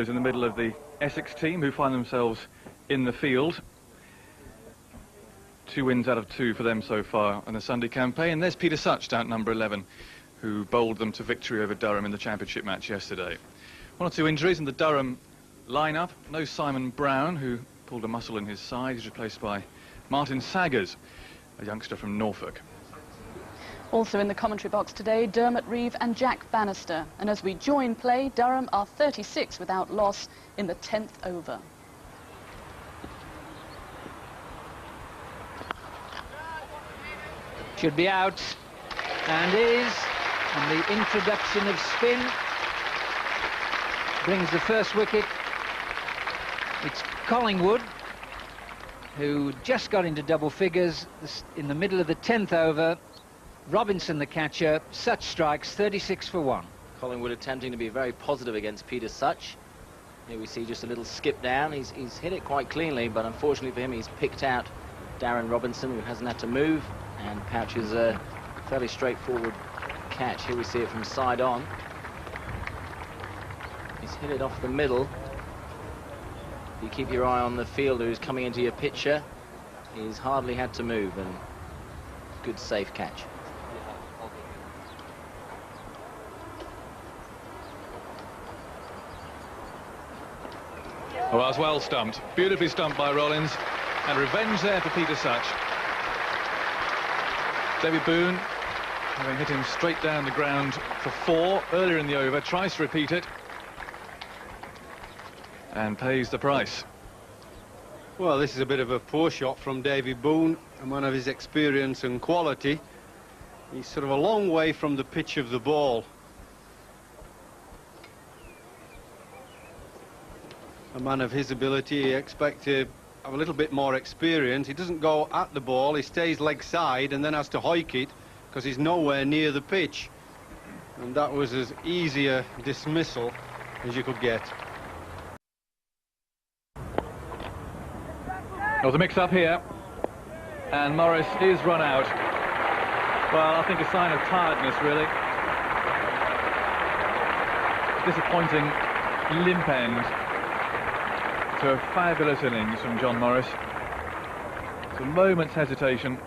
in the middle of the Essex team, who find themselves in the field. 2 wins out of 2 for them so far in the Sunday campaign. There's Peter Such down at number 11, who bowled them to victory over Durham in the championship match yesterday. 1 or 2 injuries in the Durham lineup. No Simon Brown, who pulled a muscle in his side. He's replaced by Martin Saggers, a youngster from Norfolk. Also in the commentary box today, Dermot Reeve and Jack Bannister. And as we join play, Durham are 36 without loss in the 10th over. Should be out, and is, and the introduction of spin brings the first wicket. It's Collingwood, who just got into double figures in the middle of the 10th over. Robinson the catcher. Such strikes 36 for 1. Collingwood attempting to be very positive against Peter Such. Here we see just a little skip down. He's hit it quite cleanly, but unfortunately for him, he's picked out Darren Robinson, who hasn't had to move, and pouches a fairly straightforward catch. Here we see it from side on. He's hit it off the middle. If you keep your eye on the fielder who's coming into your picture, he's hardly had to move, and good safe catch. Well, that's well stumped. Beautifully stumped by Rollins, and revenge there for Peter Such. David Boone, having hit him straight down the ground for 4 earlier in the over, tries to repeat it and pays the price. Well, this is a bit of a poor shot from David Boone, and one of his experience and quality. He's sort of a long way from the pitch of the ball. A man of his ability, you expect to have a little bit more experience. He doesn't go at the ball, he stays leg side and then has to hoik it because he's nowhere near the pitch. And that was as easy a dismissal as you could get. There's a mix-up here, and Morris is run out. Well, I think a sign of tiredness, really. Disappointing limp end to a fabulous innings from John Morris. It's a moment's hesitation,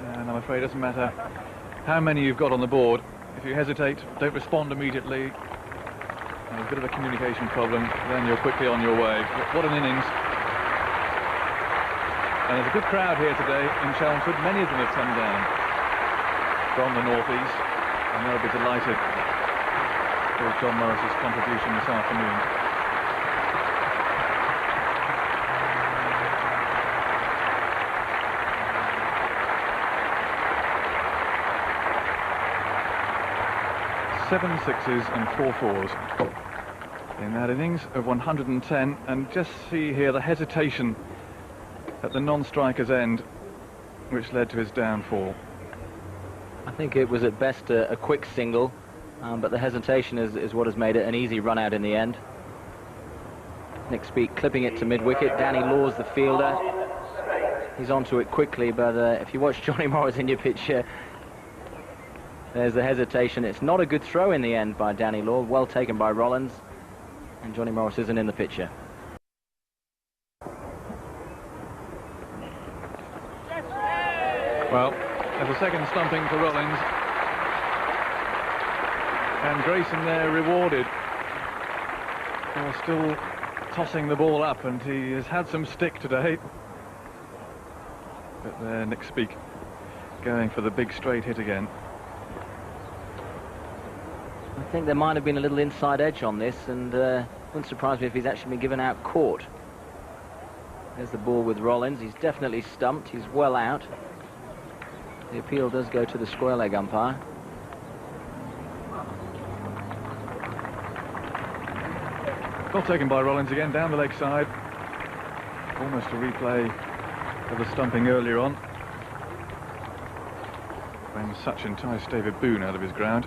and I'm afraid it doesn't matter how many you've got on the board. If you hesitate, don't respond immediately, and there's a bit of a communication problem, then you're quickly on your way. But what an innings. And there's a good crowd here today in Chelmsford. Many of them have come down from the northeast, and they'll be delighted with John Morris's contribution this afternoon. Seven sixes and 4 fours in that innings of 110, and just see here the hesitation at the non-striker's end, which led to his downfall. I think it was at best a quick single, but the hesitation is what has made it an easy run out in the end. Nick Speake clipping it to mid-wicket. Danny Law's the fielder. He's onto it quickly, but if you watch Johnny Morris in your picture, there's the hesitation. It's not a good throw in the end by Danny Law. Well taken by Rollins, and Johnny Morris isn't in the picture. Well, there's a second stumping for Rollins, and Grayson there rewarded for still tossing the ball up, and he has had some stick today. But there, Nick Speake going for the big straight hit again. I think there might have been a little inside edge on this, and wouldn't surprise me if he's actually been given out caught. There's the ball with Rollins. He's definitely stumped. He's well out. The appeal does go to the square leg umpire. Well taken by Rollins again, down the leg side. Almost a replay of the stumping earlier on, when Such enticed David Boone out of his ground.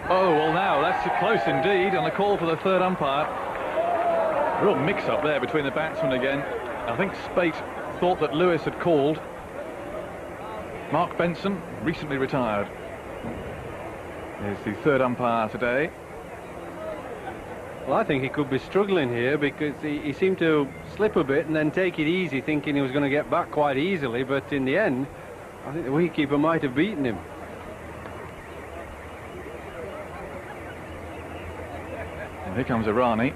Oh, well now, that's close indeed, and a call for the third umpire. Real mix-up there between the batsmen again. I think Spate thought that Lewis had called. Mark Benson, recently retired, is the third umpire today. Well, I think he could be struggling here because he seemed to slip a bit and then take it easy, thinking he was going to get back quite easily, but in the end, I think the wicketkeeper might have beaten him. And here comes Irani,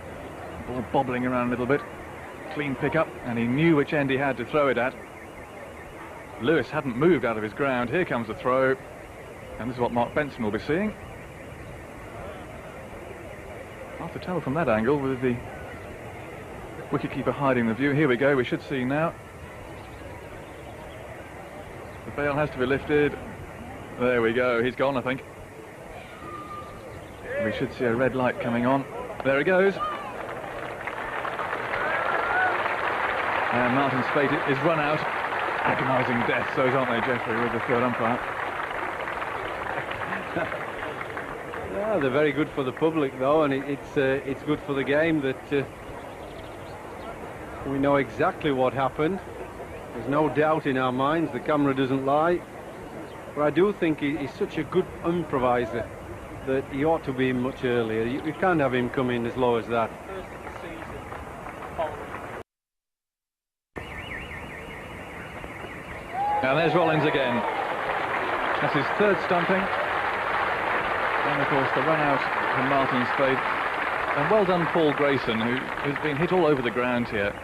ball bobbling around a little bit. Clean pick-up, and he knew which end he had to throw it at. Lewis hadn't moved out of his ground. Here comes the throw, and this is what Mark Benson will be seeing. Hard to tell from that angle with the wicketkeeper hiding the view. Here we go, we should see now. The bail has to be lifted. There we go, he's gone, I think. We should see a red light coming on. There he goes. And Martin's fate is run out. Agonising death, those aren't they, Geoffrey, with the third umpire. Yeah, they're very good for the public, though, and it's good for the game that we know exactly what happened. There's no doubt in our minds, the camera doesn't lie. But I do think he's such a good improviser that he ought to be much earlier. You can't have him come in as low as that. And there's Rollins again. That's his third stumping. And of course the run out from Martin's fade. And well done Paul Grayson, who has been hit all over the ground here.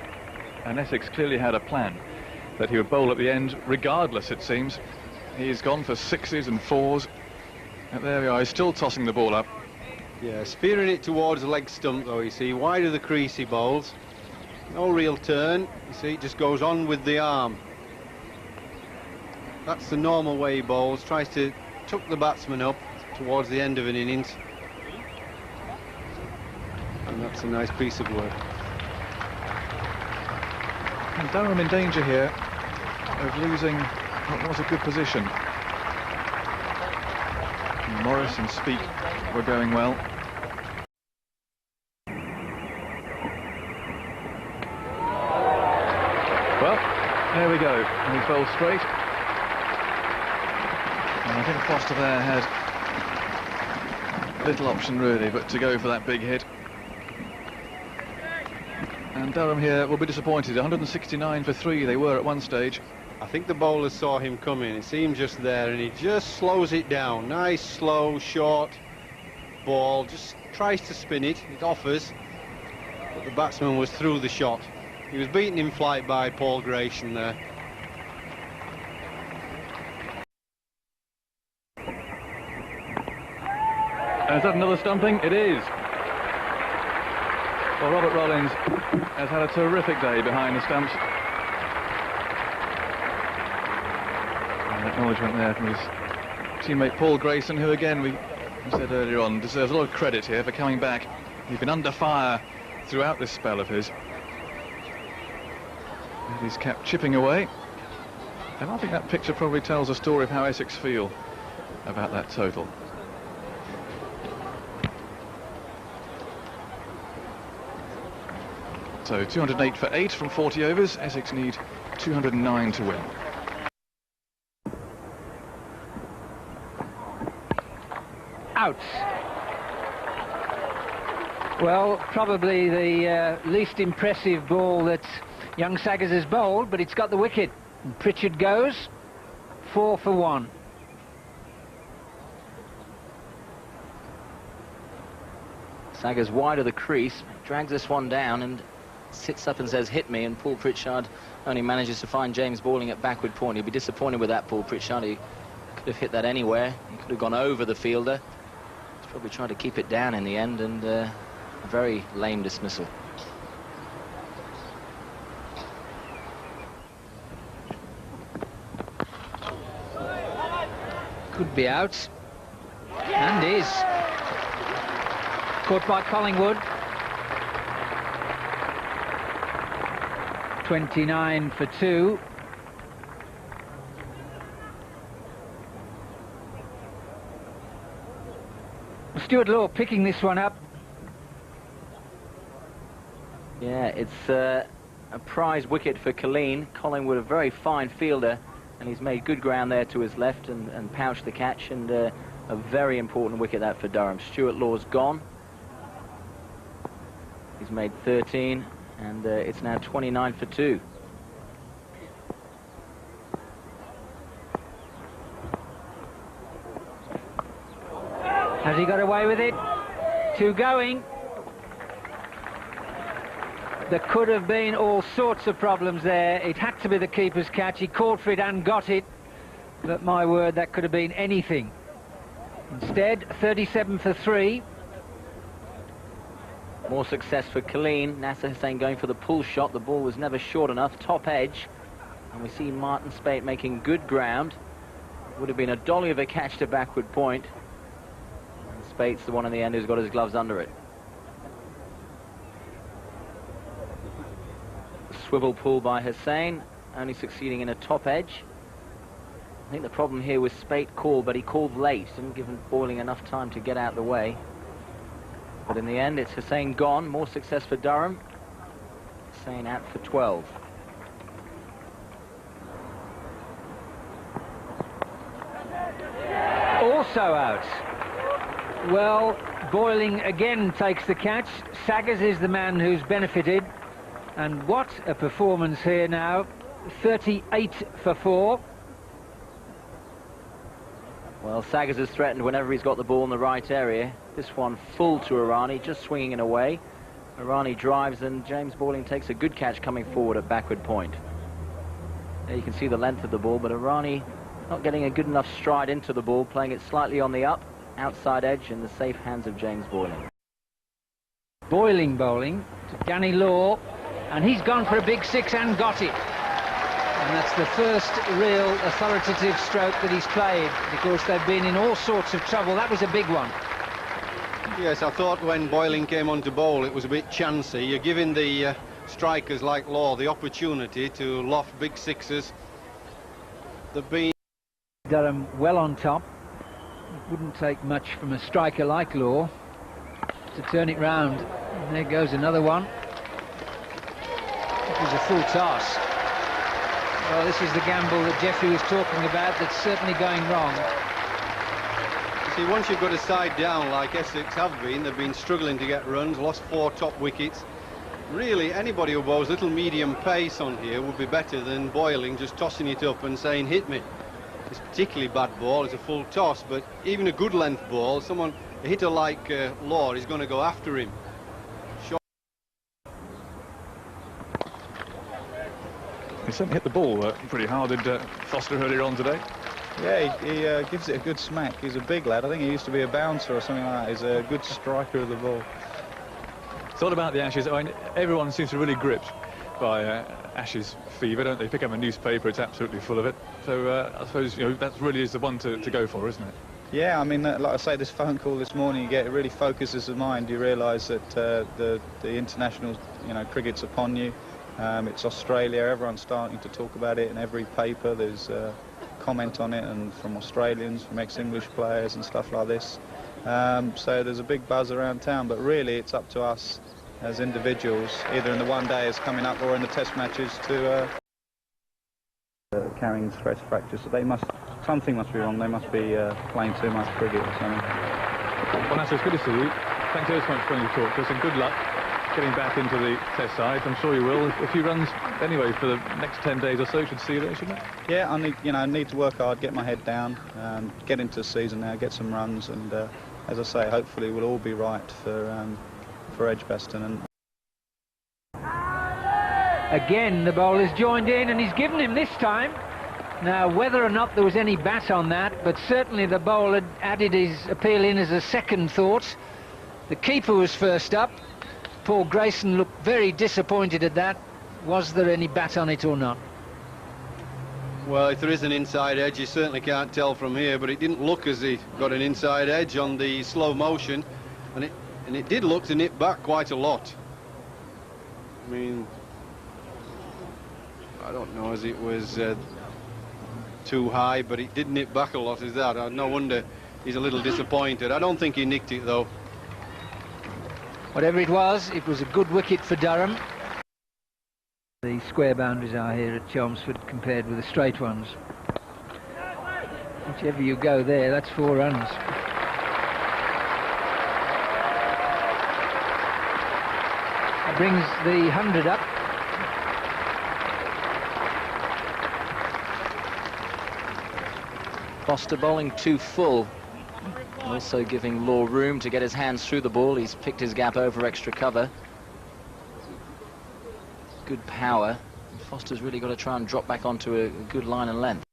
And Essex clearly had a plan that he would bowl at the end, regardless, it seems. He's gone for 6s and 4s. And there we are, he's still tossing the ball up. Yeah, spearing it towards the leg stump, though, you see. Wide of the crease he bowls. No real turn. You see, it just goes on with the arm. That's the normal way he bowls. Tries to tuck the batsman up towards the end of an innings. And that's a nice piece of work. And Durham in danger here of losing what was a good position. And Morris and Speak were going well. Well, there we go. And he's bowled straight. And I think Foster there had little option really but to go for that big hit. And Durham here will be disappointed. 169 for 3 they were at one stage. I think the bowler saw him coming. He seemed just there and he just slows it down. Nice, slow, short ball. Just tries to spin it. It offers. But the batsman was through the shot. He was beaten in flight by Paul Grayson there. Is that another stumping? It is. Well, Robert Rollins has had a terrific day behind the stumps. An acknowledgement there from his teammate Paul Grayson, who again, we said earlier on, deserves a lot of credit here for coming back. He's been under fire throughout this spell of his. And he's kept chipping away. And I think that picture probably tells a story of how Essex feel about that total. So 208 for 8 from 40 overs. Essex need 209 to win. Out. Well, probably the least impressive ball that young Saggers has bowled, but it's got the wicket. And Pritchard goes 4 for 1. Saggers wide of the crease, drags this one down and sits up and says, hit me, and Paul Pritchard only manages to find James bowling at backward point. He'll be disappointed with that, Paul Pritchard. He could have hit that anywhere. He could have gone over the fielder. He's probably trying to keep it down in the end, and a very lame dismissal. Could be out. And is. Caught by Collingwood. 29 for 2. Stuart Law picking this one up. Yeah, it's a a prize wicket for Collingwood, a very fine fielder, and he's made good ground there to his left and pouched the catch, and a very important wicket that for Durham. Stuart Law's gone. He's made 13, and it's now 29 for 2. Has he got away with it? 2 going. There could have been all sorts of problems there. It had to be the keeper's catch. He called for it and got it. But my word, that could have been anything. Instead, 37 for 3. More success for Colleen. Nasser Hussain going for the pull shot. The ball was never short enough. Top edge. And we see Martin Spate making good ground. Would have been a dolly of a catch to backward point. And Spate's the one in the end who's got his gloves under it. Swivel pull by Hussain, only succeeding in a top edge. I think the problem here was Spate called, but he called late, didn't give Boiling enough time to get out the way. But in the end, it's Hussain gone. More success for Durham. Hussain out for 12. Also out. Well, Boiling again takes the catch. Saggers is the man who's benefited. And what a performance here now. 38 for 4. Well, Saggers has threatened whenever he's got the ball in the right area. This one full to Irani, just swinging it away. Irani drives, and James Boiling takes a good catch coming forward at backward point. There you can see the length of the ball, but Irani not getting a good enough stride into the ball, playing it slightly on the up, outside edge, in the safe hands of James Boiling. Boiling bowling to Danny Law, and he's gone for a big 6 and got it. And that's the first real authoritative stroke that he's played, because they've been in all sorts of trouble. That was a big one. Yes, I thought when Boiling came on to bowl, it was a bit chancy. You're giving the strikers like Law the opportunity to loft big 6s. They've been... Durham well on top. It wouldn't take much from a striker like Law to turn it round. And there goes another one. It was a full toss. Well, this is the gamble that Jeffrey was talking about that's certainly going wrong. See, once you've got a side down like Essex have been, they've been struggling to get runs, lost 4 top wickets. Really, anybody who bowls little medium pace on here would be better than Boiling just tossing it up and saying, hit me. It's a particularly bad ball, it's a full toss, but even a good length ball, a hitter like Law is going to go after him. He certainly hit the ball pretty hard, did Foster earlier on today. Yeah, he gives it a good smack. He's a big lad. I think he used to be a bouncer or something like that. He's a good striker of the ball. Thought about the Ashes. I mean, everyone seems to be really gripped by Ashes fever, don't they? Pick up a newspaper, it's absolutely full of it. So I suppose, you know, that really is the one to go for, isn't it? Yeah, I mean, like I say, this phone call this morning, it really focuses the mind. You realise that the international, cricket's upon you. It's Australia. Everyone's starting to talk about it in every paper. There's comment on it, and from Australians, from ex-English players and stuff like this. So there's a big buzz around town, but really it's up to us as individuals, either in the one-days coming up or in the test matches, to carrying stress fractures. So something must be wrong. They must be playing too much cricket or something. Well, Nasser, it's good to see you. Thanks ever so much for when you talked to us, and good luck getting back into the test side. I'm sure you will. A few runs anyway for the next 10 days or so should see you there, shouldn't it? Yeah, I need to work hard, get my head down, get into the season now, get some runs, and as I say, hopefully we'll all be right for Edgbaston. And again, the bowler's joined in, and he's given him this time. Now, whether or not there was any bat on that, but certainly the bowler added his appeal in as a second thought. The keeper was first up. Paul Grayson looked very disappointed at that. Was there any bat on it or not? Well, if there is an inside edge, you certainly can't tell from here, but it didn't look as he got an inside edge on the slow motion, and it did look to nip back quite a lot. I mean, I don't know as it was too high, but it did nip back a lot as that. No wonder he's a little disappointed. I don't think he nicked it, though. Whatever it was a good wicket for Durham. The the square boundaries are here at Chelmsford compared with the straight ones. Whichever you go there, that's 4 runs. That brings the 100 up. Foster bowling too full, also giving Law room to get his hands through the ball. He's picked his gap over extra cover. Good power. Foster's really got to try and drop back onto a good line and length.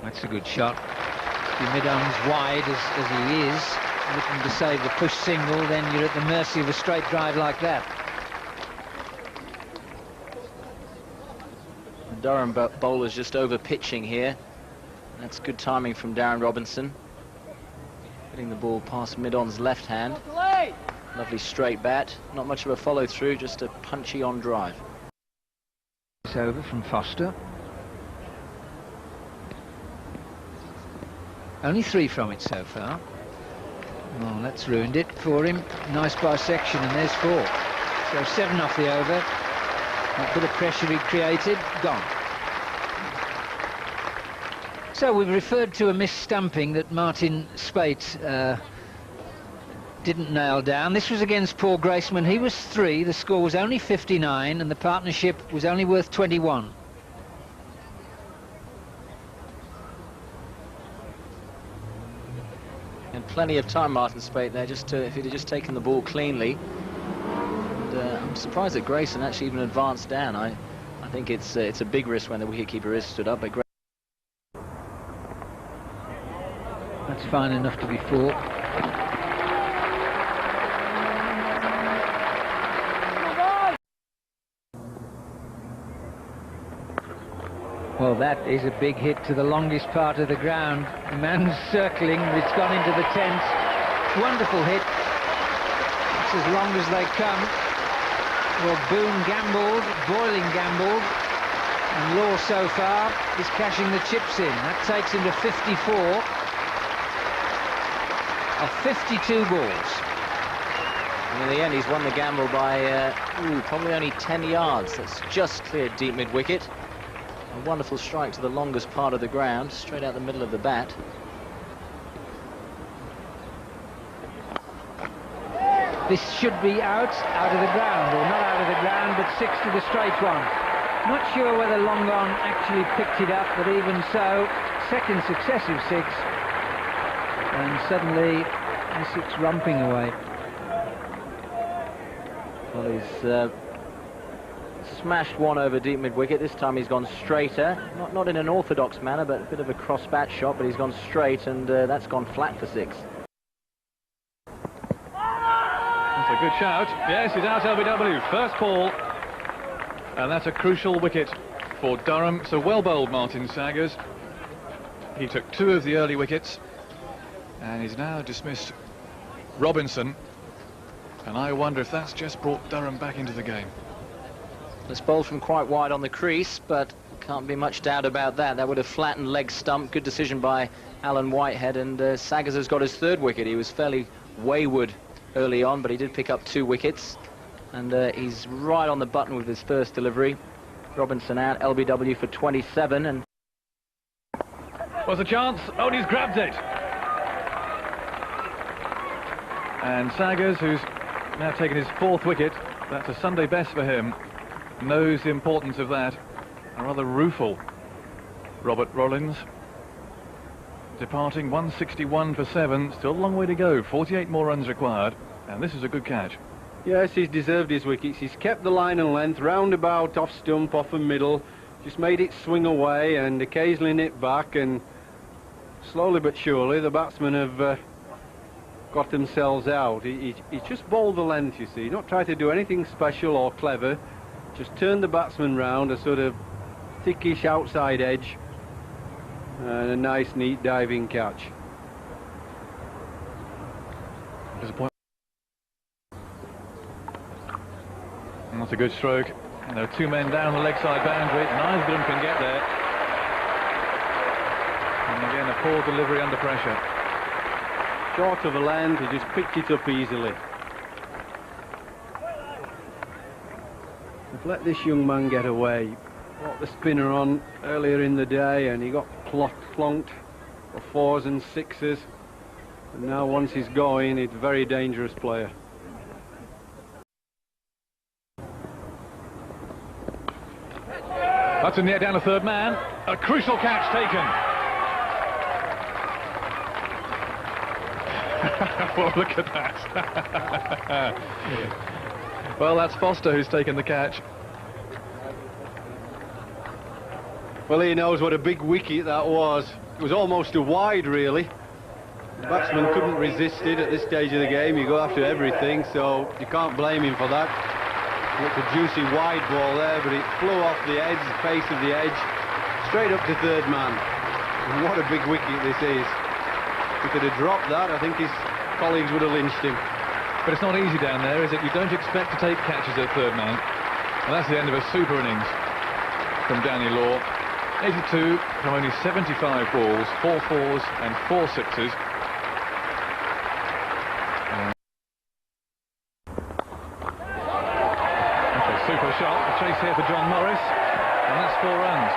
That's a good shot. Your mid-arms wide as he is, looking to save the push single, then you're at the mercy of a straight drive like that. The Durham bowler's just over pitching here. That's good timing from Darren Robinson. Hitting the ball past mid-on's left hand. Lovely straight bat. Not much of a follow-through, just a punchy on drive. It's over from Foster. Only 3 from it so far. Oh, that's ruined it for him. Nice bisection, and there's 4. So 7 off the over. That bit of pressure he created, gone. So we've referred to a mis-stumping that Martin Spate didn't nail down. This was against Paul Graceman. He was 3, the score was only 59, and the partnership was only worth 21. And plenty of time, Martin Spate, there, just if he'd have just taken the ball cleanly. And, I'm surprised that Grayson actually even advanced down. I think it's a big risk when the wicketkeeper is stood up. But That's fine enough to be 4. Well, that is a big hit to the longest part of the ground. The man's circling, but it's gone into the tent. Wonderful hit. It's as long as they come. Well, Boone gambled, Boyling gambled, and Law so far is cashing the chips in. That takes him to 54 of 52 balls. And in the end, he's won the gamble by probably only 10 yards. That's just cleared deep mid-wicket. A wonderful strike to the longest part of the ground, straight out the middle of the bat. This should be out of the ground, or not out of the ground, but 6 to the straight one. Not sure whether Long On actually picked it up, but even so, second successive 6, and suddenly Essex romping away. Well, he's smashed one over deep mid-wicket. This time he's gone straighter, not in an orthodox manner, but a bit of a cross-bat shot, but he's gone straight, and that's gone flat for 6. That's a good shout. Yes, he's out LBW. First ball. And that's a crucial wicket for Durham. So well bowled, Martin Saggers. He took 2 of the early wickets. And he's now dismissed Robinson. And I wonder if that's just brought Durham back into the game. It's bowled from quite wide on the crease, but can't be much doubt about that. That would have flattened leg stump. Good decision by Alan Whitehead, and Saggers has got his 3rd wicket. He was fairly wayward early on, but he did pick up 2 wickets, and he's right on the button with his first delivery. Robinson out, LBW for 27, and Was a chance. Oh, and he's grabbed it. And Saggers, who's now taken his 4th wicket, that's a Sunday best for him, knows the importance of that. A rather rueful Robert Rollins, departing 161 for 7, still a long way to go, 48 more runs required, and this is a good catch. Yes, he's deserved his wickets. He's kept the line and length, roundabout, off stump, off and middle, just made it swing away and occasionally nip back, and slowly but surely the batsmen have got themselves out. He just bowled the length, you see, not tried to do anything special or clever, just turned the batsman round, a sort of thickish outside edge, and a nice neat diving catch. And that's a good stroke. And there are 2 men down the leg side boundary. Nisbet can get there. And again, a poor delivery under pressure. Short of the length, he just picked it up easily. They've let this young man get away. Brought the spinner on earlier in the day and he got plonked for 4s and 6s. And now once he's going, he's a very dangerous player. That's in the air down to third man. A crucial catch taken. Well, look at that. Well, that's Foster who's taken the catch. Well, he knows what a big wicket that was. It was almost a wide, really. The batsman couldn't resist it at this stage of the game. You go after everything, so you can't blame him for that. It's a juicy wide ball there, but it flew off the edge, the face of the edge, straight up to third man. And what a big wicket this is. If he could have dropped that, I think his colleagues would have lynched him. But it's not easy down there, is it? You don't expect to take catches at third man. And that's the end of a super innings from Danny Law. 82 from only 75 balls, 4 4s and 4 6s. That's a super shot. A chase here for John Morris. And that's 4 runs.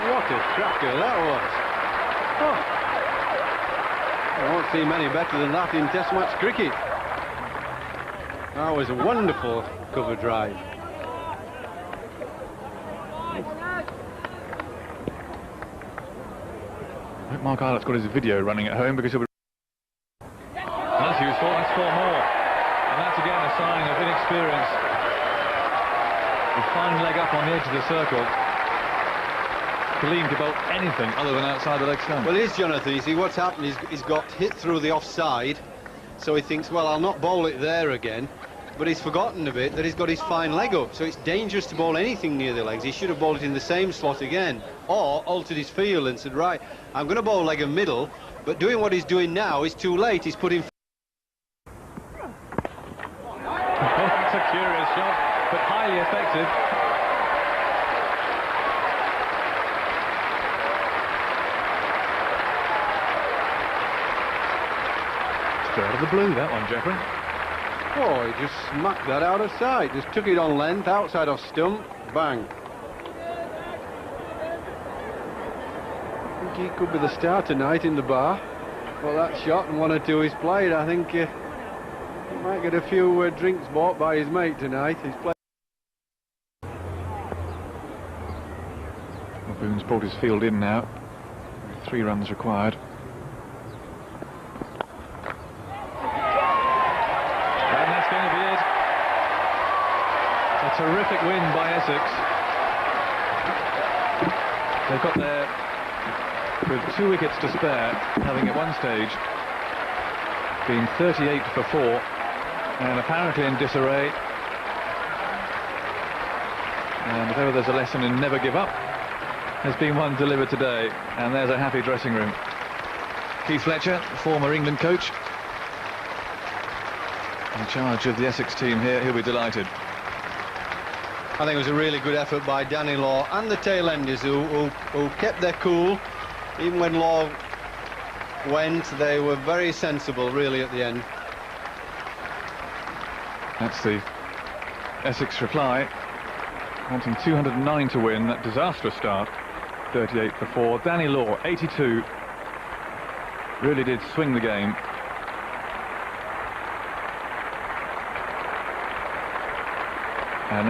What a cracker that was. Oh. I won't see many better than that in Test match cricket. That was a wonderful cover drive. I hope Mark Islett's got his video running at home because he'll be... That's useful, that's 4 more. And that's again a sign of inexperience. A fine leg up on the edge of the circle. Kaleem to bowl anything other than outside the leg stump. Well, it is, Jonathan. You see, what's happened is he's got hit through the offside, so he thinks, well, I'll not bowl it there again. But he's forgotten a bit that he's got his fine leg up, so it's dangerous to bowl anything near the legs. He should have bowled it in the same slot again, or altered his field and said, right, I'm going to bowl leg and middle, but doing what he's doing now is too late. He's putting... That's a curious shot, but highly effective. Out of the blue, that one, Jeffrey. Oh, he just smacked that out of sight. Just took it on length, outside off stump, bang. I think he could be the star tonight in the bar. Well, that shot and 1 or 2 he's played, I think he might get a few drinks bought by his mate tonight. He's played. Well, Boone's brought his field in now. 3 runs required. Terrific win by Essex. They've got there with 2 wickets to spare, having at one stage been 38 for 4 and apparently in disarray. And if ever there's a lesson in never give up, has been one delivered today. And there's a happy dressing room. Keith Fletcher, former England coach, in charge of the Essex team here. He'll be delighted. I think it was a really good effort by Danny Law and the tail-enders who kept their cool. Even when Law went, they were very sensible, really, at the end. That's the Essex reply. Wanting 209 to win, that disastrous start. 38 for 4. Danny Law, 82. Really did swing the game. And